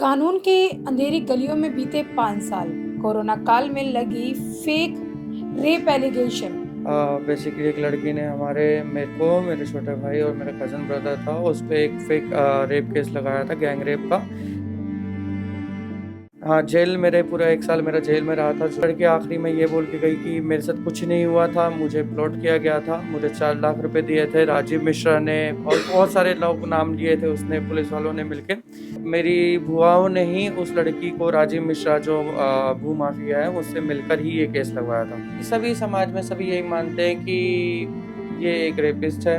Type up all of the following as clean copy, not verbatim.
कानून के अंधेरी गलियों में बीते 5 साल, कोरोना काल में लगी फेक रेप एलिगेशन। बेसिकली एक लड़की ने मेरे छोटे भाई और मेरा कज़न ब्रदर था, उस पे एक फेक रेप केस लगाया था, गैंग रेप का। हाँ, जेल मेरे पूरा 1 साल मेरा जेल में रहा था। जो लड़की आखिरी में ये बोल के गई कि मेरे साथ कुछ नहीं हुआ था, मुझे प्लॉट किया गया था, मुझे 4 लाख रुपए दिए थे राजीव मिश्रा ने और बहुत सारे लोग नाम लिए थे उसने, पुलिस वालों ने मिलके। मेरी बुआओं ने ही उस लड़की को, राजीव मिश्रा जो भू माफिया है, उससे मिलकर ही ये केस लगवाया था। सभी समाज में सभी यही मानते हैं कि ये एक रेपिस्ट है।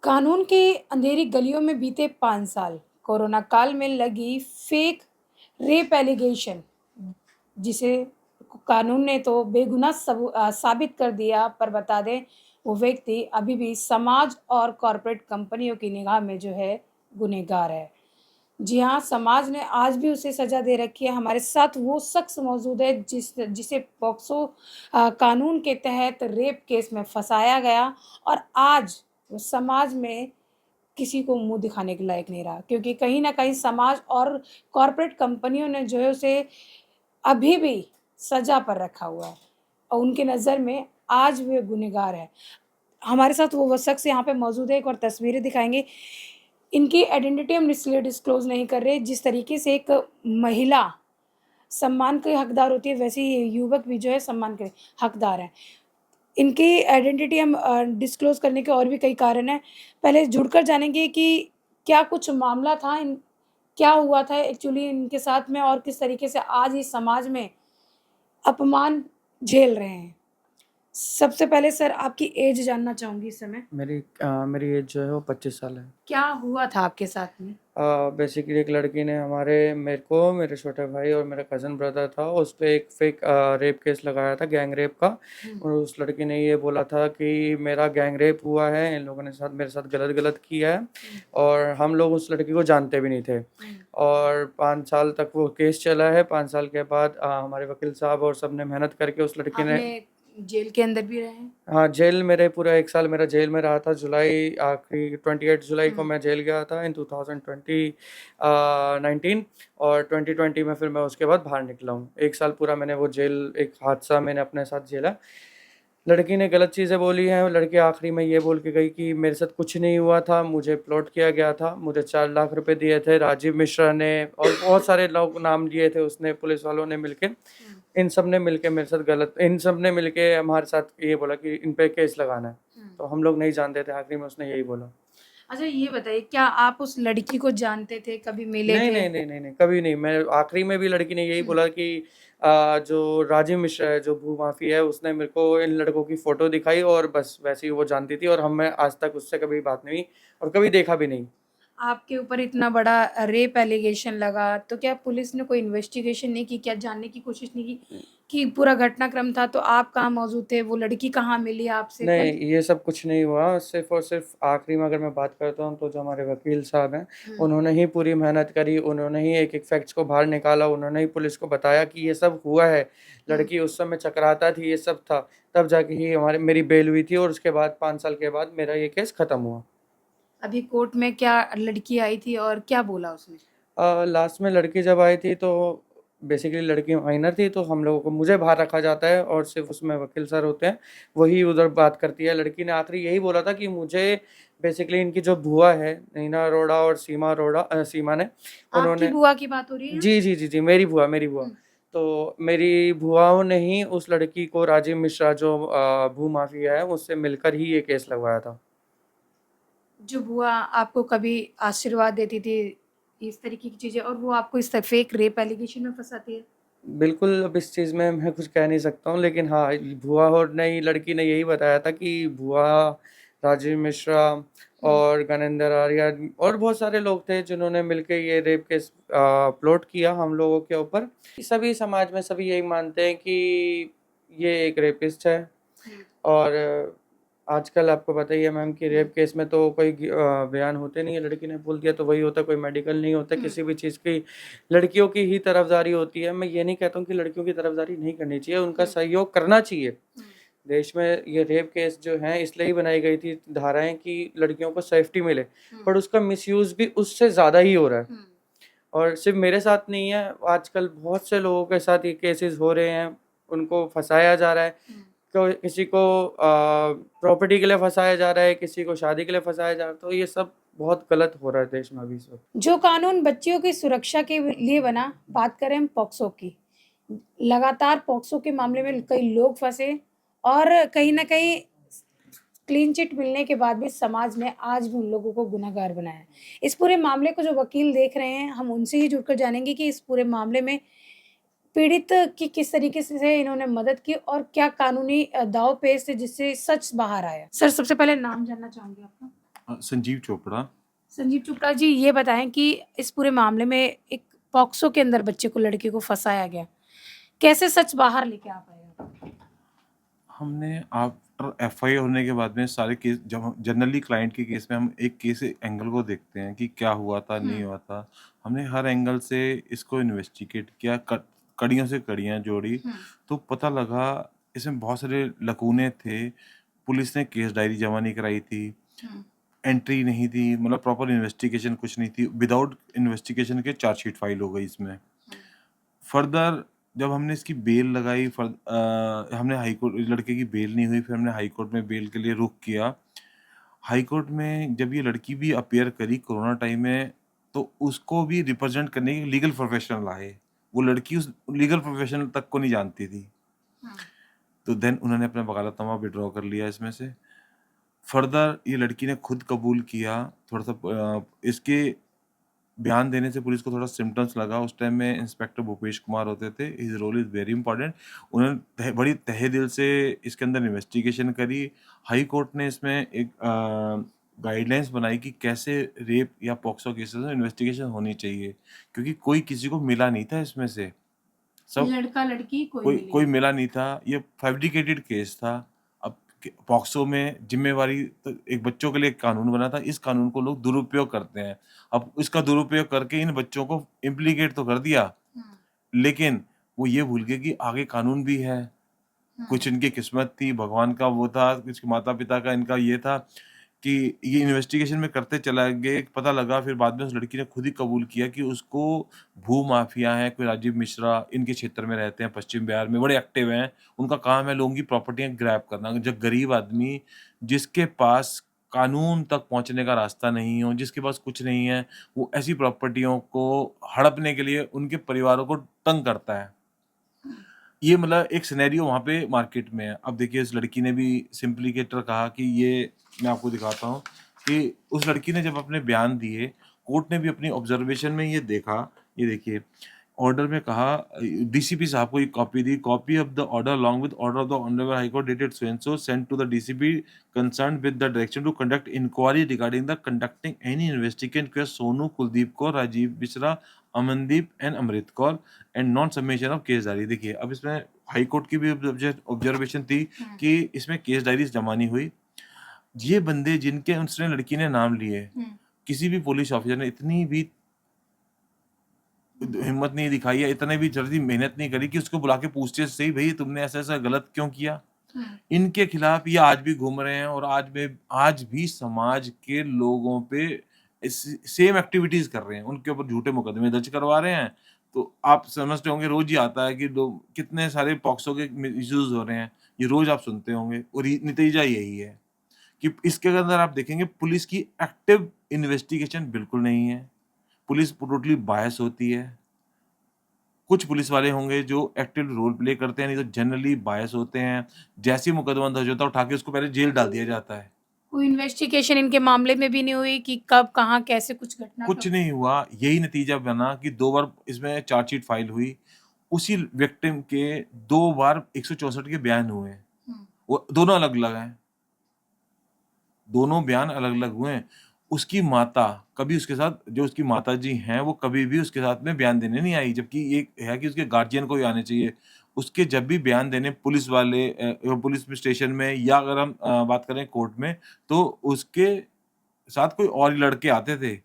कानून के अंधेरी गलियों में बीते 5 साल, कोरोना काल में लगी फेक रेप एलिगेशन, जिसे कानून ने तो बेगुनाह साबित कर दिया। पर बता दें, वो व्यक्ति अभी भी समाज और कॉरपोरेट कंपनियों की निगाह में जो है गुनहगार है। जी हाँ, समाज ने आज भी उसे सज़ा दे रखी है। हमारे साथ वो शख्स मौजूद है जिसे पॉक्सो कानून के तहत रेप केस में फँसाया गया और आज वो समाज में किसी को मुँह दिखाने के लायक नहीं रहा, क्योंकि कहीं न कहीं समाज और कॉर्पोरेट कंपनियों ने जो है उसे अभी भी सज़ा पर रखा हुआ है और उनकी नज़र में आज वे गुनहगार है। हमारे साथ वो शख्स यहाँ पे मौजूद है, एक और तस्वीरें दिखाएँगे। इनकी आइडेंटिटी हम इसलिए डिस्क्लोज़ नहीं कर रहे, जिस तरीके से एक महिला सम्मान की हकदार होती है, वैसे ही युवक भी जो है सम्मान के हकदार हैं। इनकी आइडेंटिटी हम डिस्क्लोज़ करने के और भी कई कारण हैं। पहले जुड़कर जानेंगे कि क्या कुछ मामला था, इन क्या हुआ था एक्चुअली इनके साथ में और किस तरीके से आज इस समाज में अपमान झेल रहे हैं। सबसे पहले सर आपकी एज जानना चाहूँगी इस समय? मेरी एज जो है वो 25 साल है। क्या हुआ था आपके साथ में? बेसिकली एक लड़की ने मेरे छोटे भाई और मेरा कज़न ब्रदर था, उस पे एक फेक रेप केस लगाया था, गैंग रेप का। हुँ। और उस लड़की ने ये बोला था कि मेरा गैंग रेप हुआ है, इन लोगों ने मेरे साथ गलत किया है। हुँ, और हम लोग उस लड़की को जानते भी नहीं थे। हुँ। और 5 साल तक वो केस चला है। 5 साल के बाद हमारे वकील साहब और सब ने मेहनत करके उस लड़की ने। आपने जेल के अंदर भी रहे हैं? हाँ, जेल मेरे पूरा 1 साल मेरा जेल में रहा था। आखिरी 28 जुलाई को हुँ। मैं जेल गया था इन 19 और 2020 में फिर मैं उसके बाद बाहर निकला हूँ। 1 साल पूरा मैंने वो जेल, एक हादसा मैंने अपने साथ झेला। लड़की ने गलत चीज़ें बोली हैं, लड़की आखिरी में ये बोल के गई कि मेरे साथ कुछ नहीं हुआ था, मुझे प्लॉट किया गया था, मुझे 4 लाख रुपए दिए थे राजीव मिश्रा ने और बहुत सारे लोग नाम लिए थे उसने, पुलिस वालों ने मिलके। हुँ, इन सब ने मिलके हमारे साथ ये बोला कि इन पे केस लगाना है। हुँ। तो हम लोग नहीं जानते थे, आखिरी में उसने यही बोला। अच्छा ये बताइए, क्या आप उस लड़की को जानते थे, कभी मिले नहीं, थे? नहीं, नहीं, नहीं, नहीं, कभी नहीं। मैं आखिरी में भी लड़की ने यही हुँ। बोला कि जो राजीव मिश्रा है, जो भूमाफिया है, उसने मेरे को इन लड़कों की फ़ोटो दिखाई और बस वैसे ही वो जानती थी और हमें आज तक उससे कभी बात नहीं हुई और कभी देखा भी नहीं। आपके ऊपर इतना बड़ा रेप एलिगेशन लगा, तो क्या पुलिस ने कोई इन्वेस्टिगेशन नहीं की? क्या जानने की कोशिश नहीं की कि पूरा घटनाक्रम था तो आप कहाँ मौजूद थे? वो लड़की कहाँ मिली आपसे? नहीं, कभी ये सब कुछ नहीं हुआ। सिर्फ़ और सिर्फ़ आखिरी में अगर मैं बात करता हूँ तो जो हमारे वकील साहब हैं, हुँ, उन्होंने ही पूरी मेहनत करी, उन्होंने ही एक-एक फैक्ट्स को बाहर निकाला, उन्होंने ही पुलिस को बताया कि ये सब हुआ है। हुँ। लड़की उस समय चकराता थी, ये सब था। तब जाके ही मेरी बेल हुई थी और उसके बाद 5 साल के बाद मेरा ये केस खत्म हुआ। अभी कोर्ट में क्या लड़की आई थी और क्या बोला उसने? लास्ट में लड़की जब आई थी तो बेसिकली लड़की माइनर थी, तो हम लोगों को, मुझे बाहर रखा जाता है और सिर्फ़ उसमें वकील सर होते हैं, वही उधर बात करती है। लड़की ने आखिरी यही बोला था कि मुझे बेसिकली इनकी जो बुआ है, नीना अरोड़ा और सीमा ने, आपकी उन्होंने। बुआ की बात हो रही है? जी, जी, जी, जी, मेरी बुआ। हुँ। तो मेरी बुआओं ने ही उस लड़की को, राजीव मिश्रा जो भू-माफिया है, उससे मिलकर ही ये केस लगवाया था। जो बुआ आपको कभी आशीर्वाद देती थी, इस तरीके की चीज़ें, और वो आपको इस फेक रेप एलिगेशन में फँसाती है? बिल्कुल, अब इस चीज़ में मैं कुछ कह नहीं सकता हूँ, लेकिन हाँ, बुआ और नई लड़की ने यही बताया था कि बुआ, राजीव मिश्रा हुँ। और ज्ञानेंद्र आर्या और बहुत सारे लोग थे जिन्होंने मिलके ये रेप केस प्लॉट किया हम लोगों के ऊपर। सभी समाज में सभी यही मानते हैं कि ये एक रेपिस्ट है। हुँ। और आजकल आपको पता ही है मैम कि हुँ, रेप केस में तो कोई बयान होते नहीं है, लड़की ने बोल दिया तो वही होता है, कोई मेडिकल नहीं होता, हुँ, किसी भी चीज़ की लड़कियों की ही तरफदारी होती है। मैं ये नहीं कहता हूँ कि लड़कियों की तरफदारी नहीं करनी चाहिए, उनका हुँ, सहयोग करना चाहिए। हुँ, देश में ये रेप केस जो हैं इसलिए ही बनाई गई थी धाराएँ कि लड़कियों को सेफ्टी मिले, हुँ, पर उसका मिसयूज़ भी उससे ज़्यादा ही हो रहा है। हुँ। और सिर्फ मेरे साथ नहीं है, आजकल बहुत से लोगों के साथ ये केसेस हो रहे हैं, उनको फंसाया जा रहा है। किसी को प्रॉपर्टी के लिए फंसाया जा रहा है, किसी को शादी के लिए फंसाया जा रहा है, तो ये सब बहुत गलत हो रहा है देश में अभी इस वक्त। जो कानून बच्चियों की सुरक्षा के लिए बना, बात करें हम पॉक्सो की, लगातार पॉक्सो के मामले में कई लोग फंसे और कहीं ना कहीं क्लीन चिट मिलने के बाद भी समाज ने आज भी उन लोगों को गुनहगार बनाया है। इस पूरे मामले को जो वकील देख रहे हैं, हम उनसे ही जुड़कर जानेंगे कि इस पूरे मामले में पीड़ित की किस तरीके से इन्होंने मदद की और क्या कानूनी दाव पेच थे जिससे सच बाहर आया। सर, सबसे पहले नाम जानना चाहूंगी आपका। संजीव चोपड़ा। संजीव चोपड़ा जी, ये बताएं कि इस पूरे मामले में एक पॉक्सो के अंदर बच्चे को, लड़के को फंसाया गया, कैसे सच बाहर लेके आ पाए? हमने आफ्टर एफआईआर होने के बाद में सारे केस, जब हम जनरली क्लाइंट के केस में हम एक केस एंगल को देखते हैं कि क्या हुआ था नहीं हुआ था, हमने हर एंगल से इसको इन्वेस्टिगेट किया, कड़ियों से कड़ियाँ जोड़ी, तो पता लगा इसमें बहुत सारे लकूने थे। पुलिस ने केस डायरी जमा नहीं कराई थी, एंट्री नहीं थी, मतलब प्रॉपर इन्वेस्टिगेशन कुछ नहीं थी, विदाउट इन्वेस्टिगेशन के चार्जशीट फाइल हो गई इसमें। फर्दर जब हमने इसकी बेल लगाई, हमने हाई कोर्ट, लड़के की बेल नहीं हुई, फिर हमने हाई कोर्ट में बेल के लिए रुख किया। हाई कोर्ट में जब ये लड़की भी अपियर करी कोरोना टाइम में, तो उसको भी रिप्रेजेंट करने के लीगल प्रोफेशनल आए। वो लड़की उस लीगल प्रोफेशनल तक को नहीं जानती थी, तो देन उन्होंने अपना वकालतनामा विड्रॉ कर लिया इसमें से। फर्दर ये लड़की ने खुद कबूल किया, थोड़ा सा इसके बयान देने से पुलिस को थोड़ा सिम्टम्स लगा। उस टाइम में इंस्पेक्टर भूपेश कुमार होते थे, his role is very important. उन्होंने बड़ी तहे दिल से इसके अंदर इन्वेस्टिगेशन करी। हाई कोर्ट ने इसमें एक गाइडलाइंस बनाई कि कैसे रेप या पॉक्सो केसेस में इन्वेस्टिगेशन होनी चाहिए, क्योंकि कोई किसी को मिला नहीं था इसमें से, सब लड़का लड़की कोई मिला नहीं था। ये फैब्रिकेटेड केस था। अब पॉक्सो में जिम्मेवारी तो एक बच्चों के लिए एक कानून बना था, इस कानून को लोग दुरुपयोग करते हैं। अब इसका दुरुपयोग करके इन बच्चों को इम्प्लीकेट तो कर दिया, लेकिन वो ये भूल गए कि आगे कानून भी है। कुछ इनकी किस्मत थी, भगवान का वो था, कुछ माता पिता का इनका ये था कि ये इन्वेस्टिगेशन में करते चला गए, पता लगा फिर बाद में उस लड़की ने खुद ही कबूल किया कि उसको भू माफिया है, कोई राजीव मिश्रा इनके क्षेत्र में रहते हैं, पश्चिम बिहार में बड़े एक्टिव हैं। उनका काम है लोगों की प्रॉपर्टियां ग्रैब करना। जब गरीब आदमी जिसके पास कानून तक पहुंचने का रास्ता नहीं हो, जिसके पास कुछ नहीं है, वो ऐसी प्रॉपर्टियों को हड़पने के लिए उनके परिवारों को तंग करता है। ये मतलब एक सिनेरियो वहाँ पे मार्केट में है। अब देखिए, इस लड़की ने भी सिम्प्लीकेटर कहा कि ये, मैं आपको दिखाता हूँ कि उस लड़की ने जब अपने बयान दिए, कोर्ट ने भी अपनी ऑब्जर्वेशन में ये देखा। ये देखिए, ऑर्डर में कहा, डीसीपी साहब को एक कॉपी दी, copy of the order along with order of the honourable high court dated so and so sent to the DCP concerned with the direction to conduct inquiry regarding the conducting any investigation case Sonu, Kuldeep Kaur, Rajiv Mishra, Amandeep and Amrit Kaur and non submission of case diary. देखिए, अब इसमें high court की भी observation थी कि इसमें case diaries जमा नहीं हुई। ये बंदे जिनके उसने लड़की ने नाम लिए, किसी भी पुलिस ऑफिसर ने इतनी भी हिम्मत नहीं दिखाई है, इतने भी जल्दी मेहनत नहीं करी कि उसको बुला के पूछते सही, भाई तुमने ऐसा ऐसा गलत क्यों किया। इनके खिलाफ ये आज भी घूम रहे हैं और आज भी समाज के लोगों पे सेम एक्टिविटीज कर रहे हैं, उनके ऊपर झूठे मुकदमे दर्ज करवा रहे हैं। तो आप समझते होंगे, रोज ही आता है कि लोग कितने सारे पॉक्सो के इश्यूज हो रहे हैं, ये रोज आप सुनते होंगे। और नतीजा यही है कि इसके अंदर आप देखेंगे पुलिस की एक्टिव इन्वेस्टिगेशन बिल्कुल नहीं है, पुलिस टोटली बायस होती है। कुछ पुलिस वाले होंगे जो एक्टिव रोल प्ले करते हैं, नहीं तो जनरली बायस होते हैं। जैसे ही मुकदमा दर्ज होता है, उठा के उसको पहले जेल डाल दिया जाता है। कोई इन्वेस्टिगेशन इनके मामले में भी नहीं हुई कि कब, कहाँ, कैसे कुछ घटना कुछ नहीं हुआ। यही नतीजा बना कि 2 बार इसमें चार्जशीट फाइल हुई। उसी विक्टिम के 2 बार 164 के बयान हुए हैं। वो दोनों अलग-अलग हैं। दोनों बयान अलग-अलग हुए हैं। उसकी माता कभी उसके साथ, जो उसकी माताजी हैं, वो कभी भी उसके साथ में बयान देने नहीं आई, जबकि ये है कि उसके गार्जियन को ही आने चाहिए। उसके जब भी बयान देने पुलिस वाले पुलिस स्टेशन में, या अगर हम बात करें कोर्ट में, तो उसके साथ कोई और ही लड़के आते थे।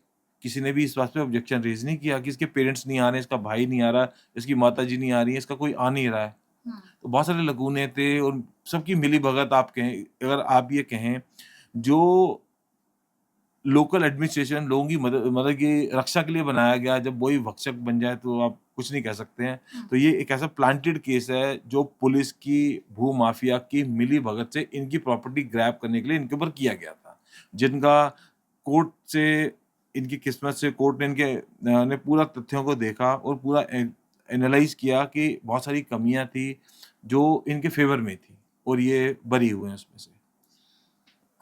किसी ने भी इस बात पे ऑब्जेक्शन रेज़ नहीं किया कि इसके पेरेंट्स नहीं आ रहे, इसका भाई नहीं आ रहा, इसकी माताजी नहीं आ रही है, इसका कोई आ नहीं रहा है। तो बहुत सारे लकूने थे और सबकी मिली-भगत, आप कहें, अगर आप ये कहें, जो लोकल एडमिनिस्ट्रेशन लोगों की मदद की रक्षा के लिए बनाया गया। जब वही भक्षक बन जाए तो आप कुछ नहीं कह सकते हैं। तो ये एक ऐसा प्लांटेड केस है जो पुलिस की, भू-माफिया की मिली-भगत से इनकी प्रॉपर्टी ग्रैब करने के लिए इनके ऊपर किया गया था। जिनका कोर्ट से इनकी किस्मत से कोर्ट ने ने पूरा तथ्यों को देखा और पूरा एनालाइज़ किया कि बहुत सारी कमियाँ थी जो इनके फ़ेवर में थी और ये बरी हुए हैं उसमें से।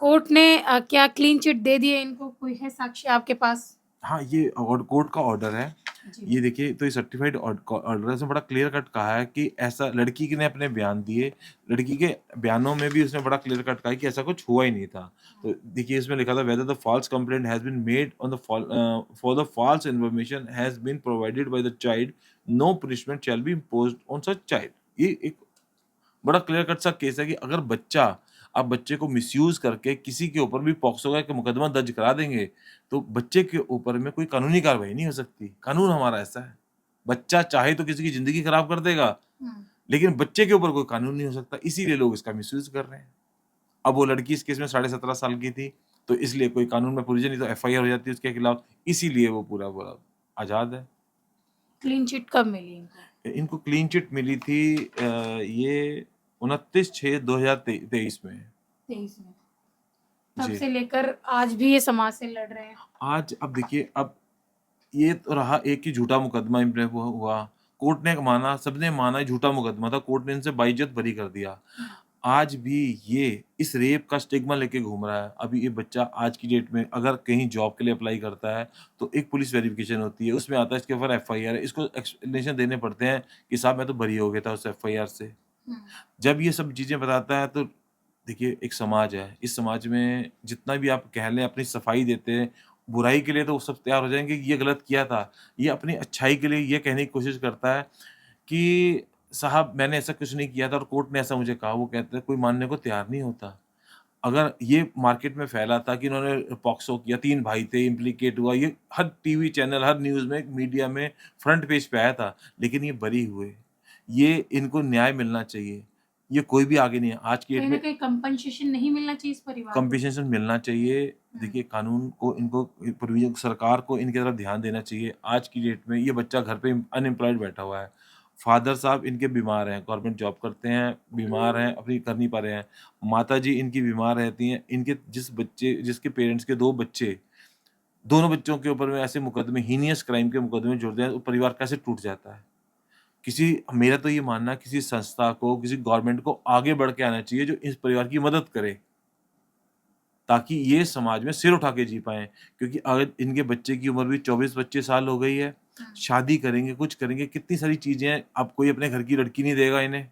कोर्ट ने क्या क्लीन चिट दे दी है इनको? कोई है साक्ष्य आपके पास? हाँ, ये कोर्ट का ऑर्डर है। जी। ये देखिए तो ये सर्टिफ़ाइड ऑर्डर है, इसमें बड़ा क्लियर कट कहा है कि ऐसा लड़की ने अपने बयान दिए, लड़की के बयानों में भी उसने बड़ा क्लियर कट कहा है कि ऐसा कुछ हुआ ही नहीं था। तो देखिए इसमें लिखा था whether the false complaint has been made on the for the false information has been provided by the child, no punishment shall be imposed on such child. ये एक बड़ा क्लियर कट सा केस है कि अगर आप बच्चे को मिसयूज़ करके किसी के ऊपर भी पॉक्सो का एक मुकदमा दर्ज करा देंगे, तो बच्चे के ऊपर में कोई कानूनी कार्रवाई नहीं हो सकती। कानून हमारा ऐसा है। बच्चा चाहे तो किसी की ज़िंदगी खराब कर देगा, लेकिन बच्चे के ऊपर कोई कानून नहीं हो सकता, इसीलिए लोग इसका मिसयूज़ कर रहे हैं। अब वो लड़की इस केस में 17.5 साल की थी, तो इसलिए कोई कानून में प्रोविज़न नहीं तो एफआईआर हो जाती है उसके खिलाफ, इसीलिए वो पूरा आज़ाद है। क्लीन चिट कब मिली इनको? इनको क्लीन चिट मिली थी ये 29/6/2023 में। 23 में। तब जी। से लेकर आज भी ये समाज से लड़ रहे हैं। आज अब देखिए अब ये तो रहा एक ही झूठा मुकदमा इन पे वो हुआ। कोर्ट ने माना, सबने माना ये झूठा मुकदमा था, कोर्ट ने इनसे बाइज्जत बरी कर दिया। आज भी ये इस रेप का स्टिग्मा लेके घूम रहा है। अभी ये बच्चा आज की डेट में अगर कहीं जॉब के लिए अप्लाई करता है, तो एक पुलिस वेरिफिकेशन होती है, उसमें आता है इसके ऊपर एफआईआर है। इसको एक्सप्लेनेशन देने पड़ते हैं कि साहब मैं तो बरी हो गया था उस एफआईआर से। जब ये सब चीज़ें बताता है तो देखिए एक समाज है, इस समाज में जितना भी आप कह लें अपनी सफाई देते हैं, बुराई के लिए तो वो सब तैयार हो जाएँगे कि ये गलत किया था। ये अपनी अच्छाई के लिए ये कहने की कोशिश करता है कि साहब मैंने ऐसा कुछ नहीं किया था और कोर्ट ने ऐसा मुझे कहा, वो कहता है कोई मानने को तैयार नहीं होता। अगर ये मार्केट में फैला था कि इन्होंने पॉक्सो किया, 3 भाई थे, इम्प्लीकेट हुआ, ये हर टीवी चैनल, हर न्यूज़ में, मीडिया में फ्रंट पेज पे आया था, लेकिन ये बरी हुए। ये इनको न्याय मिलना चाहिए। ये कोई भी आगे नहीं है। आज की डेट कहीं न में कहीं कंपनसेशन नहीं मिलना चाहिए इस परिवार को? कंपनसेशन मिलना चाहिए। देखिए कानून को इनको प्रोविज़न सरकार को इनकी तरफ ध्यान देना चाहिए। आज की डेट में ये बच्चा घर पे अनएम्प्लॉयड बैठा हुआ है। फ़ादर साहब इनके बीमार हैं, गवर्नमेंट जॉब करते हैं, बीमार हैं, अपनी कर नहीं पा रहे हैं। माताजी इनकी बीमार रहती हैं। इनके जिसके पेरेंट्स के 2 बच्चे, दोनों बच्चों के ऊपर में ऐसे मुकदमे, हीनियस क्राइम के मुकदमे जुड़ जाएँ, तो परिवार कैसे टूट जाता है। मेरा तो ये मानना है किसी संस्था को, किसी गवर्नमेंट को आगे बढ़ के आना चाहिए जो इस परिवार की मदद करे। ताकि ये समाज में सिर उठा के जी पाएँ। क्योंकि अगर इनके बच्चे की उम्र भी 24-25 साल हो गई है, शादी करेंगे, कुछ करेंगे, कितनी सारी चीज़ें हैं, अब कोई अपने घर की लड़की नहीं देगा इन्हें।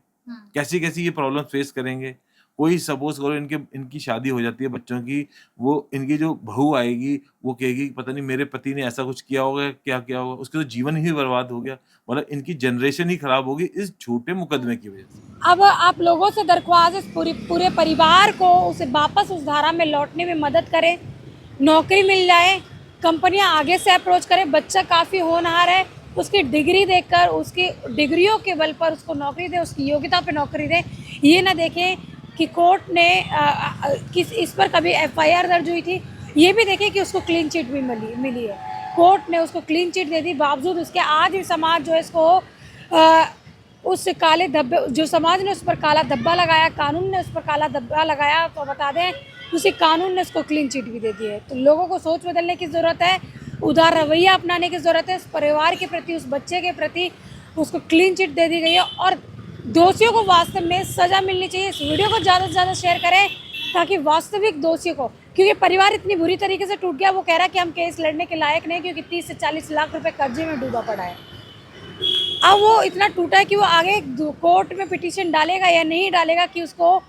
कैसी-कैसी ये प्रॉब्लम फेस करेंगे। कोई सपोज़ करो इनकी शादी हो जाती है बच्चों की, वो इनकी जो बहू आएगी, वो कहेगी पता नहीं मेरे पति ने ऐसा कुछ किया होगा, क्या किया होगा, उसका तो जीवन ही बर्बाद हो गया। मतलब इनकी जनरेशन ही खराब होगी इस झूठे मुकदमे की वजह से। अब आप लोगों से दरख्वास्त है पूरे परिवार को उसे वापस उस धारा में लौटने में मदद करें, नौकरी मिल जाए, कंपनियां आगे से अप्रोच करें। बच्चा काफ़ी होनहार है, उसकी डिग्री देखकर, उसकी डिग्रियों के बल पर उसको नौकरी दें, उसकी योग्यता पे नौकरी दें। ये ना देखें कि कोर्ट ने किस इस पर कभी एफआईआर दर्ज हुई थी, ये भी देखें कि उसको क्लीन चिट भी मिली है। कोर्ट ने उसको क्लीन चिट दे दी, बावजूद उसके आज भी समाज जो है इसको उस काले धब्बे, जो समाज ने उस पर काला धब्बा लगाया, कानून ने उस पर काला धब्बा लगाया, तो बता दें उसी कानून ने उसको क्लीन चिट भी दे दी है। तो लोगों को सोच बदलने की ज़रूरत है, उदार रवैया अपनाने की ज़रूरत है। उस परिवार के प्रति, उस बच्चे के प्रति उसको क्लीन चिट दे दी गई है और दोषियों को वास्तव में सज़ा मिलनी चाहिए। इस वीडियो को ज़्यादा से ज़्यादा शेयर करें ताकि वास्तविक दोषियों को, क्योंकि परिवार इतनी बुरी तरीके से टूट गया, वो कह रहा है कि हम केस लड़ने के लायक नहीं, क्योंकि 30 से 40 लाख रुपए कर्जे में डूबा पड़ा है। अब वो इतना टूटा है कि वो आगे कोर्ट में पिटीशन डालेगा या नहीं डालेगा कि उसको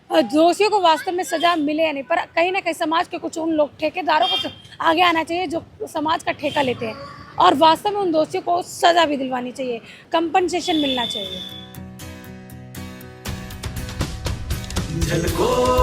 दोषियों को वास्तव में सज़ा मिले या नहीं। पर कहीं ना कहीं समाज के कुछ उन लोग ठेकेदारों को आगे आना चाहिए जो समाज का ठेका लेते हैं, और वास्तव में उन दोषियों को सज़ा भी दिलवानी चाहिए, कंपनसेशन मिलना चाहिए। झलको